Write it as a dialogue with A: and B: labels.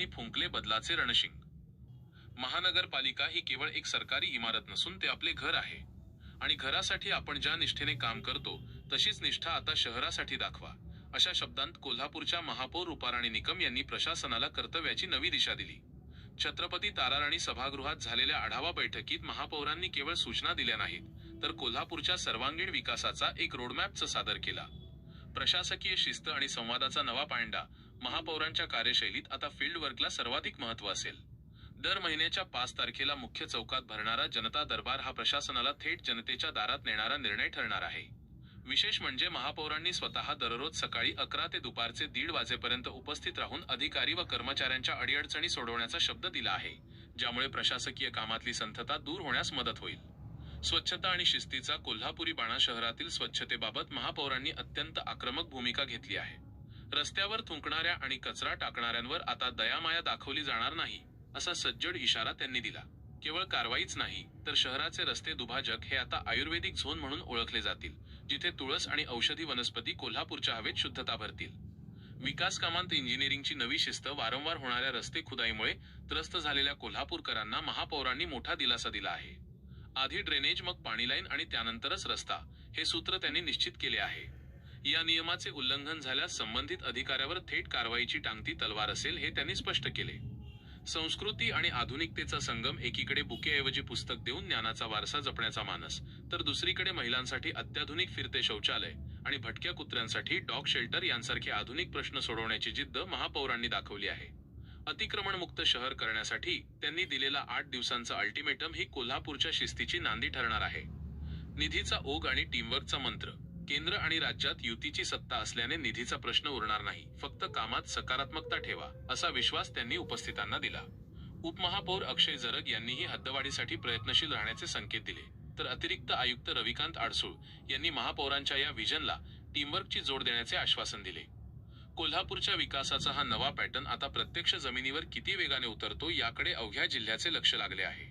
A: फुंकले बदलाचे रणशिंग। महानगरपालिका ही केवळ एक सरकारी इमारत नसून ते आपले घर आहे आणि घरासाठी आपण ज्या निष्ठेने काम करतो तशीच निष्ठा आता शहरासाठी दाखवा, अशा शब्दांत कोल्हापूरच्या महापौर रुपाराणी निकम यांनी प्रशासनाला कर्तव्याची नवी दिशा दिली। छत्रपती ताराराणी सभागृहात झालेल्या आढावा बैठकीत महापौरांनी केवळ सूचना दिल्या नाहीत तर कोल्हापूरच्या सर्वांगीण विकासाचा एक रोडमॅपच सादर केला। प्रशासकीय शिस्त आणि संवादाचा नवा पायंडा, महापौरांच्या कार्यशैलीत आता फील्ड वर्कला सर्वाधिक महत्त्व असेल। दर महिन्याच्या 5 तारखेला मुख्य चौकात भरणारा जनता दरबार हा प्रशासनाला थेट जनतेच्या दारात नेणारा निर्णय ठरणार आहे। विशेष म्हणजे महापौरांनी स्वतः दररोज सकाळी 11 ते दुपारचे 1:30 वाजेपर्यंत उपस्थित राहून अधिकारी व कर्मचाऱ्यांच्या अडीअडचणी सोडवण्याचा शब्द दिला आहे, ज्यामुळे प्रशासकीय कामातली संथता दूर होण्यास मदत होईल। स्वच्छता आणि शिस्तीचा कोल्हापुरी बाणा, शहरातील स्वच्छतेबाबत महापौरांनी अत्यंत आक्रमक भूमिका घेतली आहे। रस्त्यावर थुंकणाऱ्या आणि कचरा टाकणाऱ्यांवर आता दयामाया दाखवली जाणार नाही, असा सज्जड इशारा त्यांनी दिला। केवळ कारवाईच नाही तर शहराचे रस्ते दुभाजक हे आता आयुर्वेदिक झोन म्हणून ओळखले जातील, जिथे तुळस आणि औषधी वनस्पती कोल्हापूरच्या हवेत शुद्धता भरतील। विकास कामांत इंजिनिअरिंगची नवी शिस्त, वारंवार होणाऱ्या रस्ते खुदाईमुळे त्रस्त झालेल्या कोल्हापूरकरांना महापौरांनी मोठा दिलासा दिला आहे। आधी ड्रेनेज, मग पाणी लाईन आणि त्यानंतरच रस्ता, हे सूत्र त्यांनी निश्चित केले आहे। या नियमाचे उल्लंघन झाल्यास संबंधित अधिकाऱ्यावर थेट कारवाईची टांगती तलवार असेल, हे त्यांनी स्पष्ट केले। संस्कृती आणि आधुनिकतेचा संगम, एकीकडे बुकेऐवजी पुस्तक देऊन ज्ञानाचा वारसा जपण्याचा मानस, तर दुसरीकडे महिलांसाठी अत्याधुनिक फिरते शौचालय आणि भटक्या कुत्र्यांसाठी डॉग शेल्टर यांसारखे आधुनिक प्रश्न सोडवण्याची जिद्द महापौरांनी दाखवली आहे। अतिक्रमणमुक्त शहर करण्यासाठी त्यांनी दिलेला 8 दिवसांचा अल्टिमेटम ही कोल्हापूरच्या शिस्तीची नांदी ठरणार आहे। निधीचा ओघ आणि टीमवर्कचा मंत्र, केंद्र आणि राज्यात युतीची सत्ता असल्याने निधीचा प्रश्न उरणार नाही, फक्त कामात सकारात्मकता ठेवा, असा विश्वास त्यांनी उपस्थितांना दिला। उपमहापौर अक्षय जरग यांनीही हद्दवाढीसाठी प्रयत्नशील राहण्याचे संकेत दिले, तर अतिरिक्त आयुक्त रविकांत आडसूळ यांनी महापौरांच्या या व्हिजनला टीमवर्कची जोड देण्याचे आश्वासन दिले। कोल्हापूरच्या विकासाचा हा नवा पॅटर्न आता प्रत्यक्ष जमिनीवर किती वेगाने उतरतो याकडे अवघ्या जिल्ह्याचे लक्ष लागले आहे।